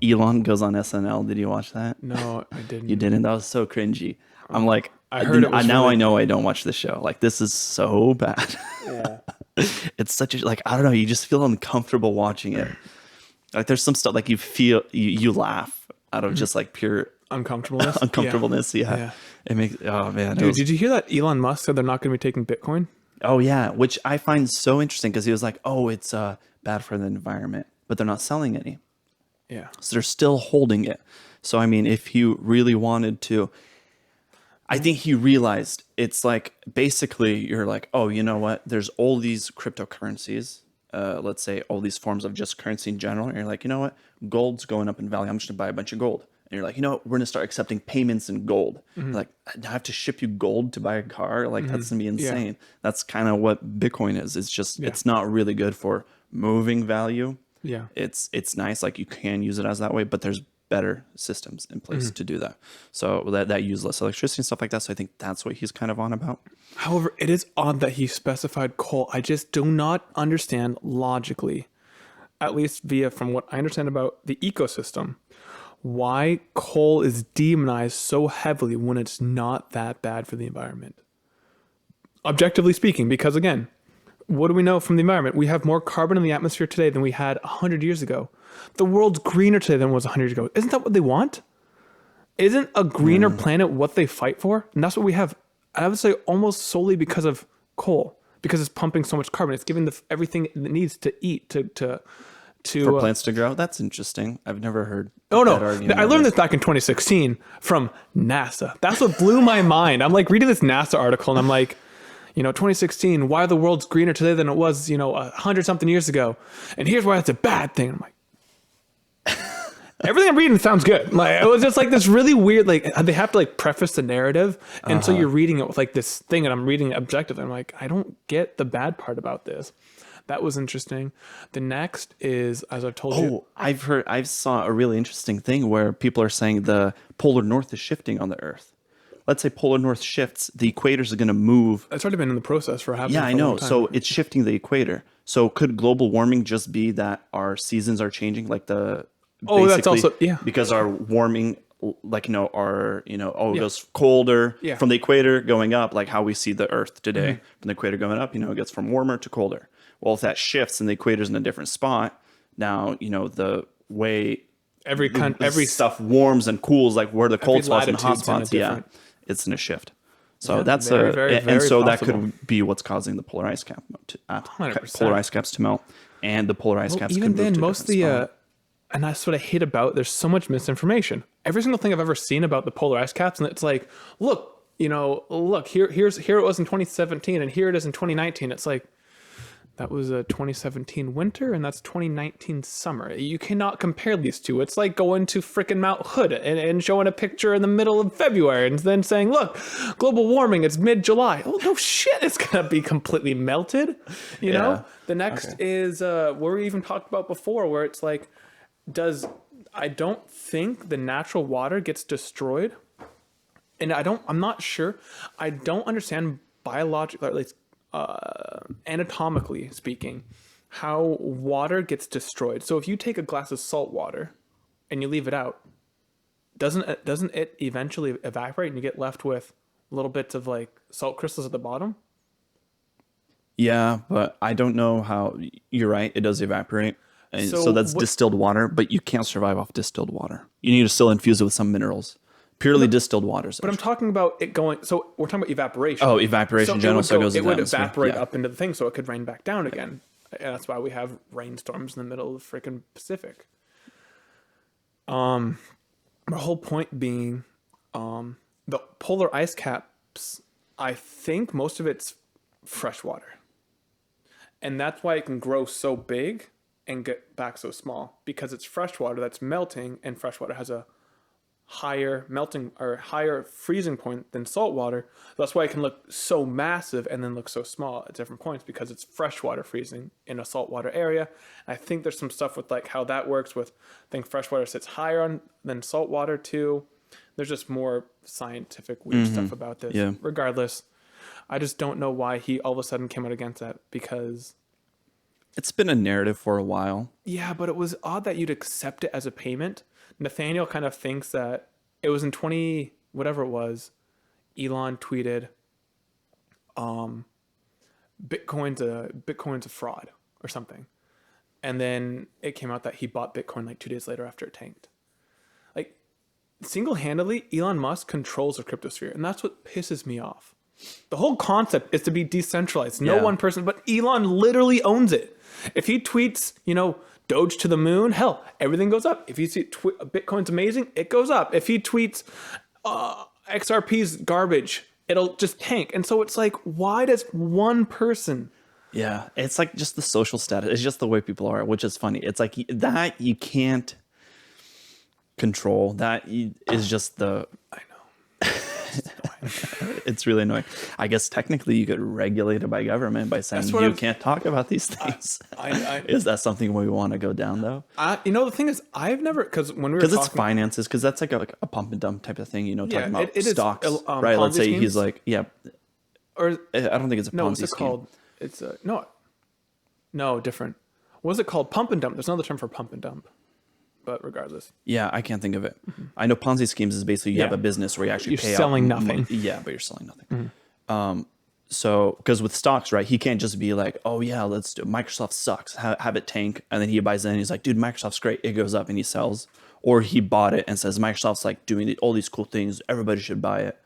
Elon goes on SNL. Did you watch that? No, I You didn't. didn't? That was so cringy. I'm like, I heard it was now I really. know I don't watch the show. Like, this is so bad. Yeah. It's such a, like, I don't know. You just feel uncomfortable watching it. Like, there's some stuff like you feel, you laugh out of just like pure Uncomfortableness. Yeah. uncomfortableness. Yeah. Yeah. It makes, oh man. It Dude, was, did you hear that Elon Musk said they're not going to be taking Bitcoin? oh yeah. Which I find so interesting because he was like, oh, it's bad for the environment, but they're not selling any. Yeah. So they're still holding it. So, I mean, if you really wanted to, I think he realized it's like basically you're like, oh, you know what? There's all these cryptocurrencies, let's say all these forms of just currency in general. And you're like, you know what? Gold's going up in value. I'm just going to buy a bunch of gold. And you're like, you know what? We're going to start accepting payments in gold. Like, I have to ship you gold to buy a car. Like, that's going to be insane. That's kind of what Bitcoin is. It's just, it's not really good for moving value. Yeah. It's nice, like you can use it as that way, but there's better systems in place to do that. So that use less electricity and stuff like that. So I think that's what he's kind of on about. However, it is odd that he specified coal. I just do not understand logically, at least via from what I understand about the ecosystem, why coal is demonized so heavily when it's not that bad for the environment. Objectively speaking, because again, what do we know from the environment? We have more carbon in the atmosphere today than we had 100 years ago. The world's greener today than it was 100 years ago. Isn't that what they want? Isn't a greener planet what they fight for? And that's what we have. I would say almost solely because of coal, because it's pumping so much carbon. It's giving everything it needs to eat For plants to grow. That's interesting. I've never heard. Oh no, that argument I learned ever. this back in 2016 from NASA. That's what blew my mind. I'm like reading this NASA article and I'm like, 2016, why the world's greener today than it was, 100 something years ago. And here's why it's a bad thing. I'm like, everything I'm reading sounds good. Like, it was just like this really weird, like they have to like preface the narrative. And so you're reading it with like this thing and I'm reading it objectively. I'm like, I don't get the bad part about this. That was interesting. The next is, as I've told you. I saw a really interesting thing where people are saying the polar north is shifting on the Earth. Let's say polar north shifts, the equators are going to move. It's already been in the process for happening. Yeah, for I a long know. time. So it's shifting the equator. So could global warming just be that our seasons are changing, like the that's also because our warming, like it Yeah. goes colder Yeah. from the equator going up, like how we see the Earth today from the equator going up. It gets from warmer to colder. Well, if that shifts and the equator's in a different spot, now the way every stuff warms and cools, like where the cold spots and the hot latitude's in a spots, different- it's in a shift. So Yeah, that's very, very, and very so that possible. could be what's causing the polar ice cap 100%. polar ice caps to melt, and the polar ice caps even could move then, to a most of different the spot. and that's what I hate about. There's so much misinformation. Every single thing I've ever seen about the polar ice caps, and it's like, look, here it was in 2017, and here it is in 2019. It's like that was a 2017 winter, and that's 2019 summer. You cannot compare these two. It's like going to frickin' Mount Hood and showing a picture in the middle of February, and then saying, look, global warming, it's mid-July. Oh no shit, it's gonna be completely melted. Yeah. The next is what we even talked about before, where it's like, I don't think the natural water gets destroyed, and I'm not sure. I don't understand biologically, or at least anatomically speaking, how water gets destroyed. So if you take a glass of salt water and you leave it out, doesn't it eventually evaporate and you get left with little bits of like salt crystals at the bottom? Yeah, but I don't know how. You're right, it does evaporate, and So so that's what- distilled water. But you can't survive off distilled water. You need to still infuse it with some minerals. Purely distilled waters. But I'm talking about it going. So we're talking about evaporation. Oh, evaporation in general, so it goes It into the would atmosphere. evaporate Yeah. up into the thing, so it could rain back down again. And that's why we have rainstorms in the middle of the freaking Pacific. My whole point being, the polar ice caps. I think most of it's fresh water, and that's why it can grow so big and get back so small, because it's fresh water that's melting, and fresh water has a higher melting or higher freezing point than salt water. That's why it can look so massive and then look so small at different points, because it's freshwater freezing in a saltwater area. I think there's some stuff with like how that works with, I think freshwater sits higher than saltwater too. There's just more scientific weird stuff about this. Yeah. Regardless, I just don't know why he all of a sudden came out against that, because It's been a narrative for a while. Yeah, but it was odd that you'd accept it as a payment. Nathaniel kind of thinks that it was in 20 whatever it was. Elon tweeted, Bitcoin's a fraud or something, and then it came out that he bought Bitcoin like 2 days later after it tanked. Like single-handedly, Elon Musk controls the cryptosphere, and that's what pisses me off. The whole concept is to be decentralized. No Yeah. one person, but Elon literally owns it. If he tweets, Doge to the moon, hell, everything goes up. If he see Bitcoin's amazing, it goes up. If he tweets XRP's garbage, it'll just tank. And so it's like, why does one person? Yeah, it's like just the social status. It's just the way people are, which is funny. It's like that you can't control. That is just the. I know. It's really annoying. I guess technically you could regulate it by government by saying you can't talk about these things. Is that something we want to go down though? The thing is, I've never, because when we were because talking, it's finances, because that's like a pump and dump type of thing. Talking about it is, stocks, right? Let's say Ponzi he's schemes? like, yeah. Or I don't think it's a no, Ponzi what's it scheme. called? It's no, different. What's it called? Pump and dump. There's another term for pump and dump. But regardless, Yeah, I can't think of it. I know Ponzi schemes is basically you have Yeah. a business where you actually You're pay selling out nothing. Yeah, but you're selling nothing. So because with stocks, right, he can't just be like, oh yeah, let's do Microsoft sucks, have it tank, and then he buys it and he's like, dude, Microsoft's great, it goes up and he sells, or he bought it and says Microsoft's like doing all these cool things, everybody should buy it,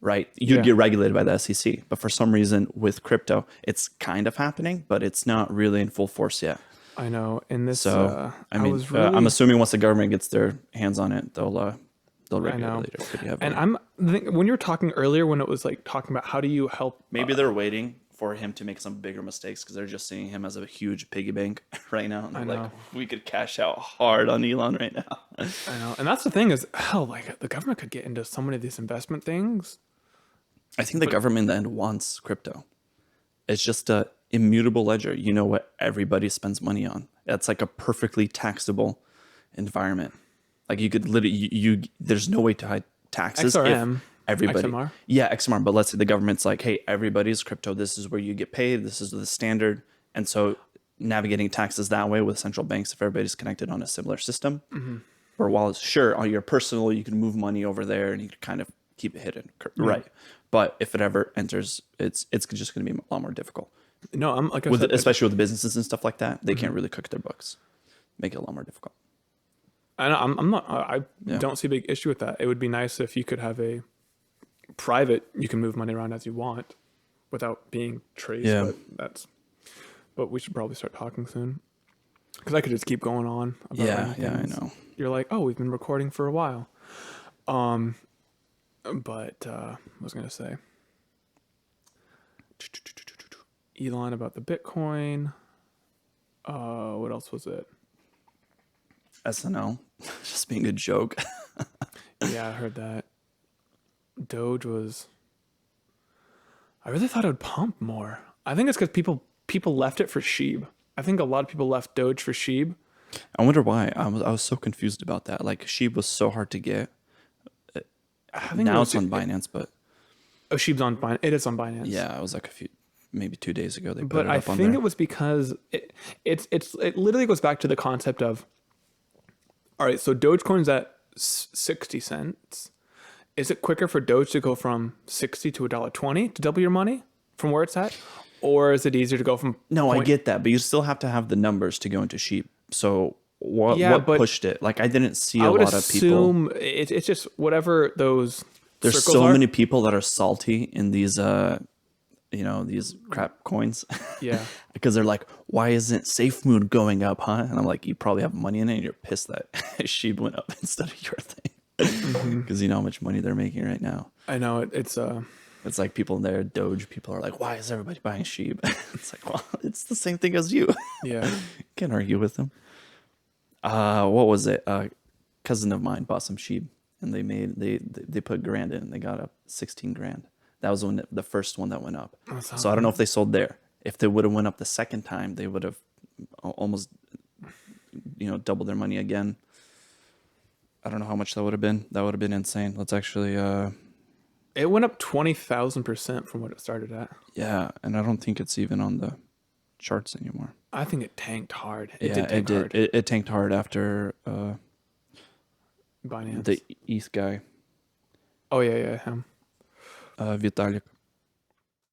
right? You'd Yeah. get regulated by the SEC, but for some reason with crypto, it's kind of happening, but it's not really in full force yet. I know. In this, So I mean, was really, I'm assuming once the government gets their hands on it, they'll I know. regulate it pretty heavily. And when you were talking earlier, when it was like talking about how do you help? Maybe they're waiting for him to make some bigger mistakes because they're just seeing him as a huge piggy bank right now. And they're like, know. we could cash out hard on Elon right now. I know, and that's the thing is, hell, like the government could get into so many of these investment things. I think the government in the end wants crypto. It's just a immutable ledger. You know what everybody spends money on. It's like a perfectly taxable environment. Like you could literally, there's no way to hide taxes. XRM, if everybody, XMR? Yeah, XMR. But let's say the government's like, hey, everybody's crypto. This is where you get paid. This is the standard. And so navigating taxes that way with central banks, if everybody's connected on a similar system, or while it's sure on your personal, you can move money over there and you can kind of keep it hidden, right? But if it ever enters, it's just going to be a lot more difficult. No, I'm like I said, Especially with the businesses and stuff like that, they can't really cook their books, make it a lot more difficult. I'm not. I don't see a big issue with that. It would be nice if you could have a private. You can move money around as you want, without being traced. Yeah. But we should probably start talking soon, because I could just keep going on. About Yeah, random I things. know. You're like, oh, we've been recording for a while. But I was gonna say, Elon about the Bitcoin. What else was it? SNL, just being a joke. Yeah, I heard that. Doge was. I really thought it would pump more. I think it's because people left it for Sheeb. I think a lot of people left Doge for Sheeb. I wonder why. I was so confused about that. Like Sheeb was so hard to get. I think Now it's on Binance, but Oh, Sheeb's on Binance. It is on Binance. yeah, it was like maybe 2 days ago they put But it I up on think there. it was because it literally goes back to the concept of, all right, so Dogecoin's at 60 cents. Is it quicker for Doge to go from 60 to $1.20 to double your money from where it's at? Or is it easier to go from No, I get that, but you still have to have the numbers to go into Sheep. So what but pushed it? Like I didn't see I a would lot of people. assume it's just whatever those There's circles so are. many people that are salty in these these crap coins. Yeah. Because they're like, why isn't SafeMoon going up, huh? And I'm like, you probably have money in it and you're pissed that Sheep went up instead of your thing. Because you know how much money they're making right now. I know it's It's like people in there, Doge people are like, why is everybody buying Sheep? It's like, well, it's the same thing as you. yeah. Can't argue with them. What was it? Cousin of mine bought some Sheep and they put grand in and they got up 16 grand. That was when the first one that went up. So I don't know if they sold there. If they would have went up the second time, they would have almost, doubled their money again. I don't know how much that would have been. That would have been insane. Let's actually, It went up 20,000% from what it started at. yeah. And I don't think it's even on the charts anymore. I think it tanked hard. Yeah, Did tank hard. It tanked hard after Binance. the ETH guy, Oh yeah, him. Vitalik.